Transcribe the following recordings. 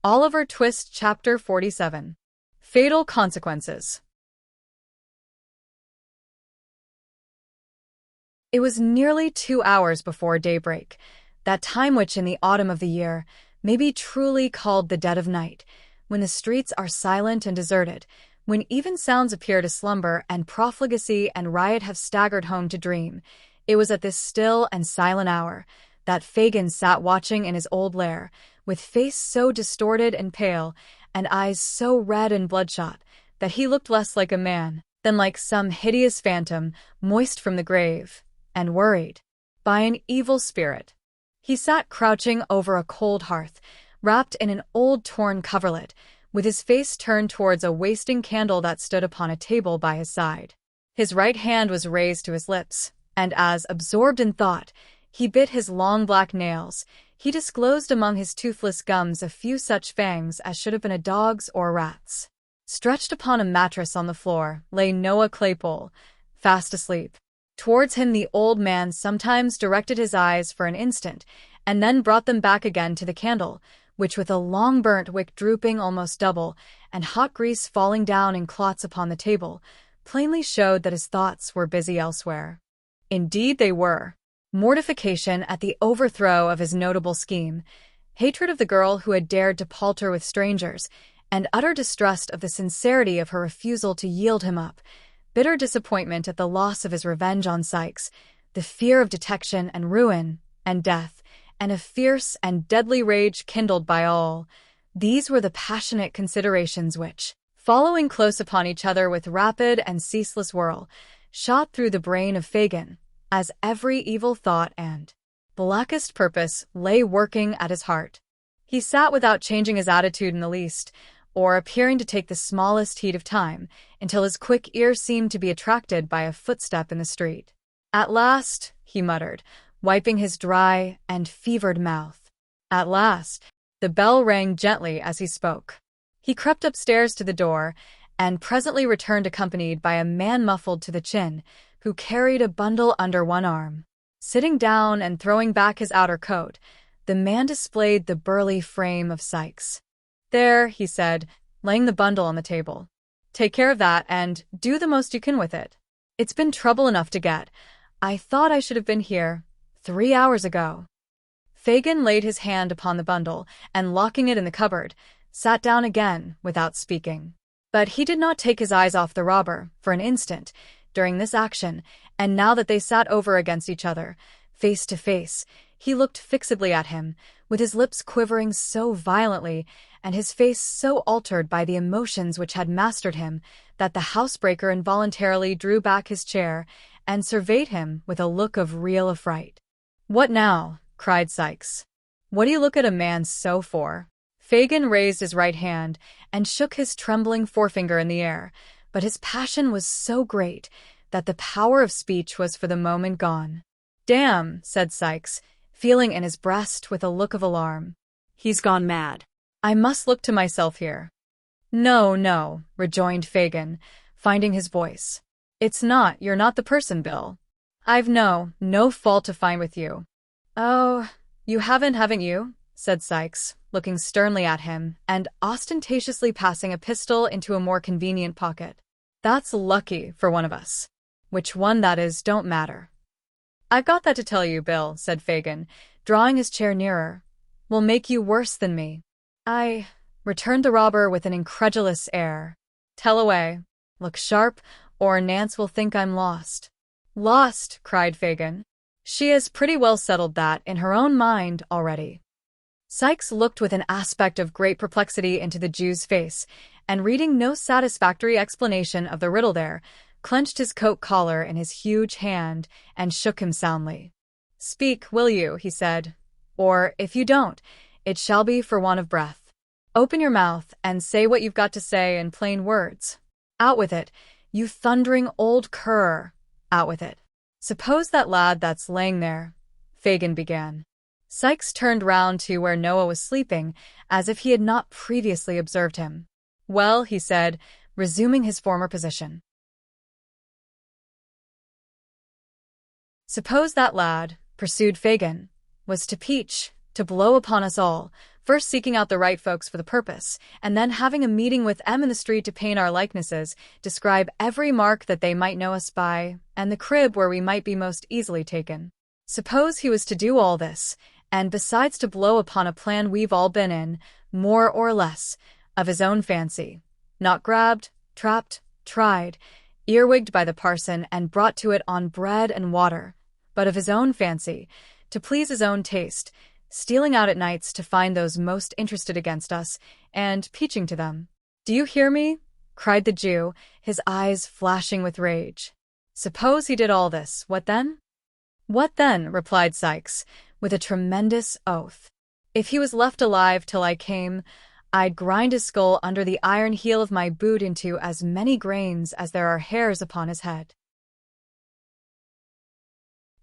Oliver Twist Chapter 47. Fatal Consequences. It was nearly 2 hours before daybreak, that time which in the autumn of the year may be truly called the dead of night, when the streets are silent and deserted, when even sounds appear to slumber and profligacy and riot have staggered home to dream. It was at this still and silent hour that Fagin sat watching in his old lair, with face so distorted and pale, and eyes so red and bloodshot, that he looked less like a man than like some hideous phantom moist from the grave, and worried by an evil spirit. He sat crouching over a cold hearth, wrapped in an old torn coverlet, with his face turned towards a wasting candle that stood upon a table by his side. His right hand was raised to his lips, and as, absorbed in thought, he bit his long black nails, he disclosed among his toothless gums a few such fangs as should have been a dog's or a rat's. Stretched upon a mattress on the floor lay Noah Claypole, fast asleep. Towards him the old man sometimes directed his eyes for an instant, and then brought them back again to the candle, which with a long burnt wick drooping almost double, and hot grease falling down in clots upon the table, plainly showed that his thoughts were busy elsewhere. Indeed they were. Mortification at the overthrow of his notable scheme, hatred of the girl who had dared to palter with strangers, and utter distrust of the sincerity of her refusal to yield him up, bitter disappointment at the loss of his revenge on Sikes, the fear of detection and ruin and death, and a fierce and deadly rage kindled by all. These were the passionate considerations which, following close upon each other with rapid and ceaseless whirl, shot through the brain of Fagin, as every evil thought and blackest purpose lay working at his heart. He sat without changing his attitude in the least, or appearing to take the smallest heed of time, until his quick ear seemed to be attracted by a footstep in the street. "At last," he muttered, wiping his dry and fevered mouth. "At last." The bell rang gently as he spoke. He crept upstairs to the door, and presently returned accompanied by a man muffled to the chin, who carried a bundle under one arm. Sitting down and throwing back his outer coat, the man displayed the burly frame of Sikes. "There," he said, laying the bundle on the table. "Take care of that, and do the most you can with it. It's been trouble enough to get. I thought I should have been here 3 hours ago." Fagin laid his hand upon the bundle, and locking it in the cupboard, sat down again without speaking. But he did not take his eyes off the robber for an instant during this action, and now that they sat over against each other, face to face, he looked fixedly at him, with his lips quivering so violently, and his face so altered by the emotions which had mastered him, that the housebreaker involuntarily drew back his chair and surveyed him with a look of real affright. "What now?" cried Sikes. "What do you look at a man so for?" Fagin raised his right hand and shook his trembling forefinger in the air, but his passion was so great that the power of speech was for the moment gone. "Damn," said Sikes, feeling in his breast with a look of alarm. "He's gone mad. I must look to myself here." "No, no," rejoined Fagin, finding his voice. You're not the person, Bill. I've no fault to find with you." "Oh, you haven't you?" said Sikes, looking sternly at him, and ostentatiously passing a pistol into a more convenient pocket. "That's lucky for one of us. Which one that is don't matter." "I've got that to tell you, Bill," said Fagin, drawing his chair nearer. "Will make you worse than me." "I," returned the robber with an incredulous air. "Tell away. Look sharp, or Nance will think I'm lost." "Lost?" cried Fagin. "She has pretty well settled that in her own mind already." Sikes looked with an aspect of great perplexity into the Jew's face, and reading no satisfactory explanation of the riddle there, clenched his coat collar in his huge hand and shook him soundly. "Speak, will you?" he said. "Or, if you don't, it shall be for want of breath. Open your mouth and say what you've got to say in plain words. Out with it, you thundering old cur, out with it." "Suppose that lad that's laying there," Fagin began. Sikes turned round to where Noah was sleeping, as if he had not previously observed him. "Well," he said, resuming his former position. "Suppose that lad," pursued Fagin, "was to peach, to blow upon us all, first seeking out the right folks for the purpose, and then having a meeting with them in the street to paint our likenesses, describe every mark that they might know us by, and the crib where we might be most easily taken. Suppose he was to do all this, and besides to blow upon a plan we've all been in, more or less, of his own fancy. Not grabbed, trapped, tried, earwigged by the parson and brought to it on bread and water, but of his own fancy, to please his own taste, stealing out at nights to find those most interested against us, and peaching to them. "Do you hear me?" cried the Jew, his eyes flashing with rage. "Suppose he did all this, what then?" "What then?" replied Sikes, with a tremendous oath. "If he was left alive till I came, I'd grind his skull under the iron heel of my boot into as many grains as there are hairs upon his head."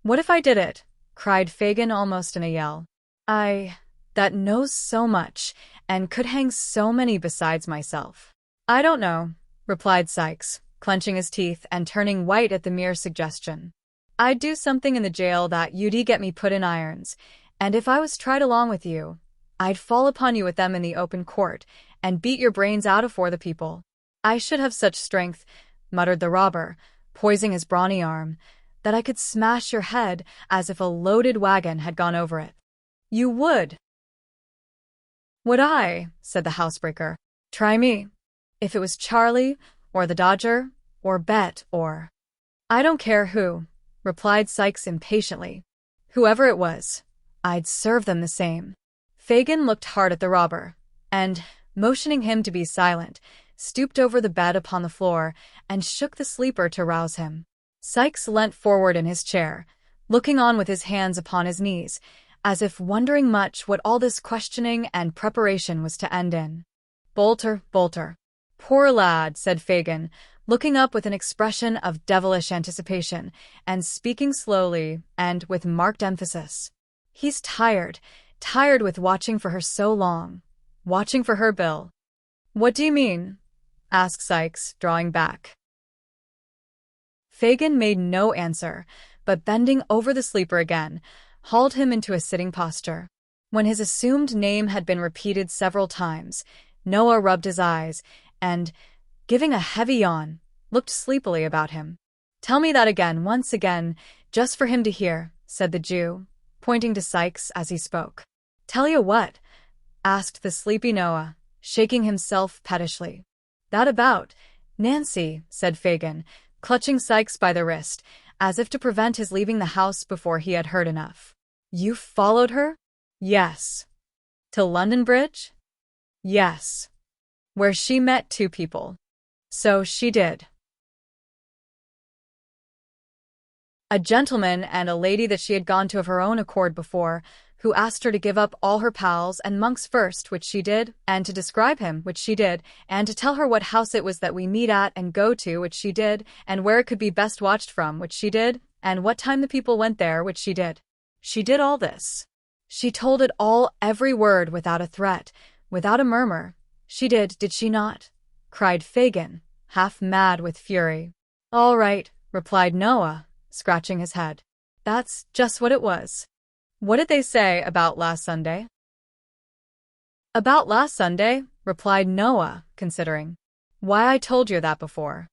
"What if I did it?" cried Fagin almost in a yell. That knows so much, and could hang so many besides myself." "I don't know," replied Sikes, clenching his teeth and turning white at the mere suggestion. "I'd do something in the jail that you'd get me put in irons, and if I was tried along with you, I'd fall upon you with them in the open court, and beat your brains out afore the people." "I should have such strength," muttered the robber, poising his brawny arm, "that I could smash your head as if a loaded wagon had gone over it." "You would?" "Would I?" said the housebreaker. "Try me. If it was Charlie, or the Dodger, or Bet, or—" "I don't care who," replied Sikes impatiently. "Whoever it was, I'd serve them the same." Fagin looked hard at the robber, and, motioning him to be silent, stooped over the bed upon the floor and shook the sleeper to rouse him. Sikes leant forward in his chair, looking on with his hands upon his knees, as if wondering much what all this questioning and preparation was to end in. "Bolter, Bolter." "Poor lad," said Fagin, looking up with an expression of devilish anticipation, and speaking slowly and with marked emphasis. "He's tired with watching for her so long. Watching for her, Bill." "What do you mean?" asked Sikes, drawing back. Fagin made no answer, but bending over the sleeper again, hauled him into a sitting posture. When his assumed name had been repeated several times, Noah rubbed his eyes and, giving a heavy yawn, looked sleepily about him. "Tell me that again, once again, just for him to hear," said the Jew, pointing to Sikes as he spoke. "Tell you what?" asked the sleepy Noah, shaking himself pettishly. "That about Nancy," said Fagin, clutching Sikes by the wrist, as if to prevent his leaving the house before he had heard enough. "You followed her?" "Yes." "To London Bridge?" "Yes." "Where she met two people." "So she did." "A gentleman and a lady that she had gone to of her own accord before, who asked her to give up all her pals and monks first, which she did, and to describe him, which she did, and to tell her what house it was that we meet at and go to, which she did, and where it could be best watched from, which she did, and what time the people went there, which she did. She did all this. She told it all, every word, without a threat, without a murmur. She did she not?" cried Fagin, half mad with fury. "All right," replied Noah, scratching his head. "That's just what it was." "What did they say about last Sunday?" "About last Sunday?" replied Noah, considering. "Why, I told you that before."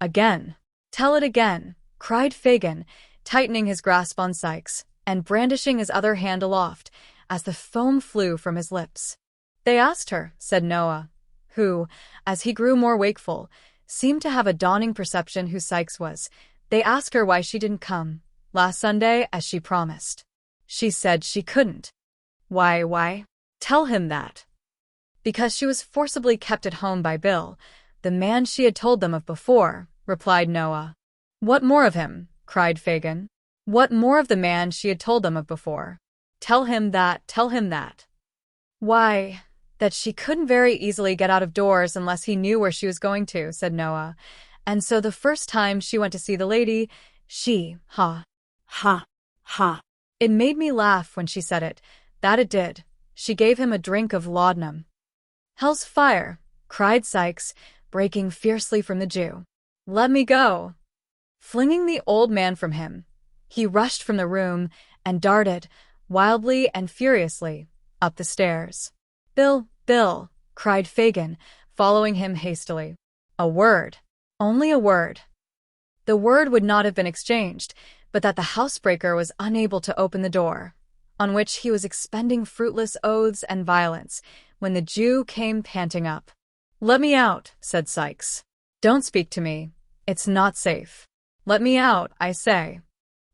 "Again." "Tell it again," cried Fagin, tightening his grasp on Sikes, and brandishing his other hand aloft, as the foam flew from his lips. "They asked her," said Noah, who, as he grew more wakeful, seemed to have a dawning perception who Sikes was. "They asked her why she didn't come last Sunday as she promised. She said she couldn't." Why? Tell him that." "Because she was forcibly kept at home by Bill, the man she had told them of before," replied Noah. "What more of him?" cried Fagin. "What more of the man she had told them of before? Tell him that." "Why, that she couldn't very easily get out of doors unless he knew where she was going to," said Noah. "And so the first time she went to see the lady, she, ha, it made me laugh when she said it, that it did. She gave him a drink of laudanum." "Hell's fire!" cried Sikes, breaking fiercely from the Jew. "Let me go!" Flinging the old man from him, he rushed from the room and darted, wildly and furiously, up the stairs. "Bill, Bill," cried Fagin, following him hastily. A word. Only a word. The word would not have been exchanged, but that the housebreaker was unable to open the door, on which he was expending fruitless oaths and violence, when the Jew came panting up. "Let me out," said Sikes. "Don't speak to me. It's not safe. Let me out, I say."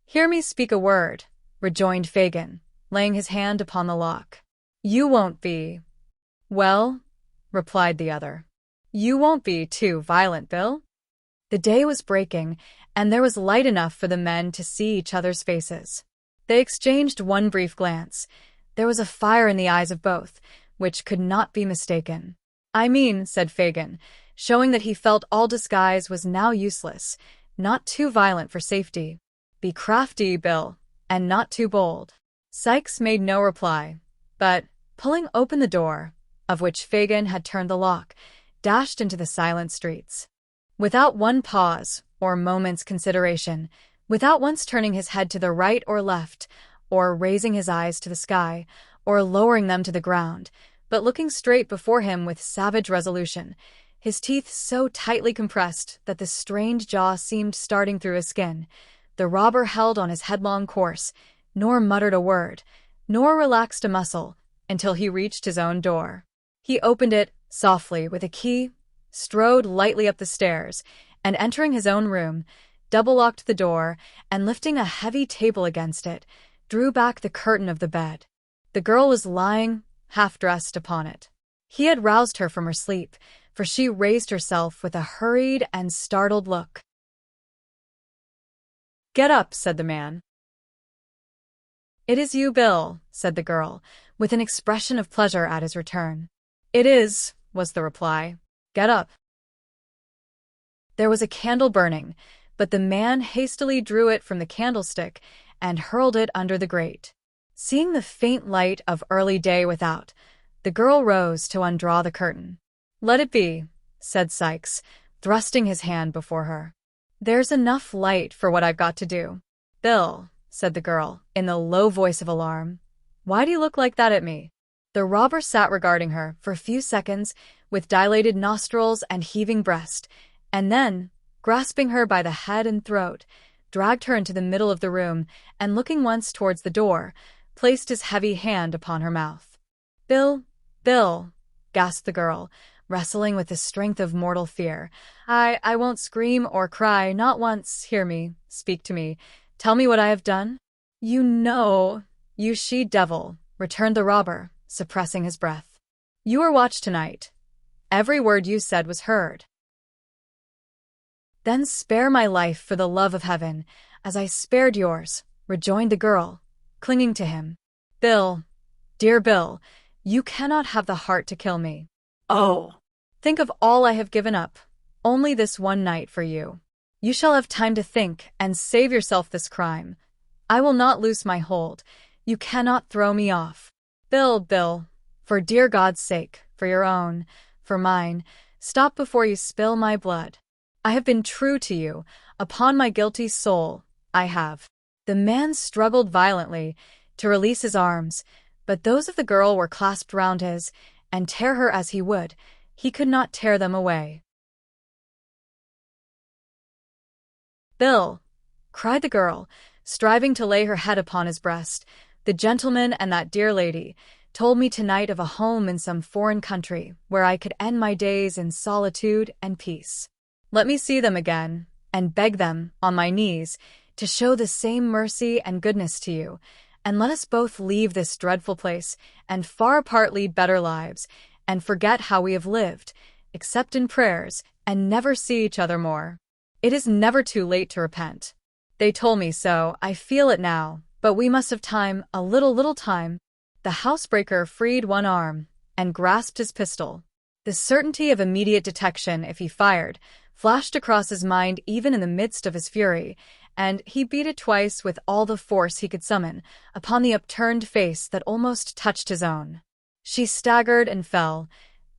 "Hear me speak a word," rejoined Fagin, laying his hand upon the lock. "You won't be—" "Well," replied the other, "you won't be too violent, Bill?" The day was breaking, and there was light enough for the men to see each other's faces. They exchanged one brief glance. There was a fire in the eyes of both, which could not be mistaken. "I mean," said Fagin, showing that he felt all disguise was now useless, "not too violent for safety. Be crafty, Bill, and not too bold." Sikes made no reply, but, pulling open the door, of which Fagin had turned the lock, dashed into the silent streets. Without one pause, or moment's consideration, without once turning his head to the right or left, or raising his eyes to the sky, or lowering them to the ground, but looking straight before him with savage resolution, his teeth so tightly compressed that the strained jaw seemed starting through his skin, the robber held on his headlong course, nor muttered a word, nor relaxed a muscle, until he reached his own door. He opened it softly with a key, strode lightly up the stairs, and entering his own room, double-locked the door, and lifting a heavy table against it, drew back the curtain of the bed. The girl was lying, half-dressed, upon it. He had roused her from her sleep, for she raised herself with a hurried and startled look. "Get up," said the man. "It is you, Bill," said the girl, with an expression of pleasure at his return. "It is," was the reply. "Get up." There was a candle burning, but the man hastily drew it from the candlestick and hurled it under the grate. Seeing the faint light of early day without, the girl rose to undraw the curtain. "Let it be," said Sikes, thrusting his hand before her. "There's enough light for what I've got to do." "Bill," said the girl, in the low voice of alarm, "why do you look like that at me?" The robber sat regarding her for a few seconds with dilated nostrils and heaving breast, and then, grasping her by the head and throat, dragged her into the middle of the room, and looking once towards the door, placed his heavy hand upon her mouth. "Bill, Bill," gasped the girl, wrestling with the strength of mortal fear. I won't scream or cry, not once. Hear me, speak to me, tell me what I have done." "You know, you she-devil," returned the robber, suppressing his breath. "You were watched tonight. Every word you said was heard." "Then spare my life for the love of heaven, as I spared yours," rejoined the girl, clinging to him. "Bill, dear Bill, you cannot have the heart to kill me. Oh, think of all I have given up, only this one night for you. You shall have time to think and save yourself this crime. I will not loose my hold. You cannot throw me off. Bill, Bill, for dear God's sake, for your own, for mine, stop before you spill my blood. I have been true to you, upon my guilty soul, I have." The man struggled violently to release his arms, but those of the girl were clasped round his, and tear her as he would, he could not tear them away. "Bill," cried the girl, striving to lay her head upon his breast, "the gentleman and that dear lady told me tonight of a home in some foreign country where I could end my days in solitude and peace. Let me see them again, and beg them, on my knees, to show the same mercy and goodness to you, and let us both leave this dreadful place, and far apart lead better lives, and forget how we have lived, except in prayers, and never see each other more. It is never too late to repent. They told me so, I feel it now, but we must have time, a little time." The housebreaker freed one arm, and grasped his pistol. The certainty of immediate detection if he fired flashed across his mind even in the midst of his fury, and he beat it twice with all the force he could summon upon the upturned face that almost touched his own. She staggered and fell,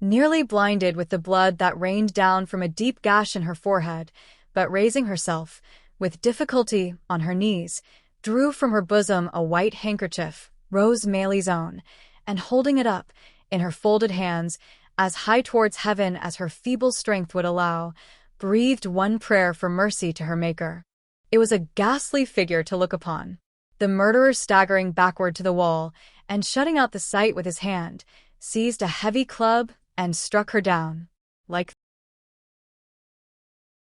nearly blinded with the blood that rained down from a deep gash in her forehead, but raising herself, with difficulty, on her knees, drew from her bosom a white handkerchief, Rose Maylie's own, and holding it up, in her folded hands, as high towards heaven as her feeble strength would allow, breathed one prayer for mercy to her Maker. It was a ghastly figure to look upon. The murderer, staggering backward to the wall and shutting out the sight with his hand, seized a heavy club and struck her down. Like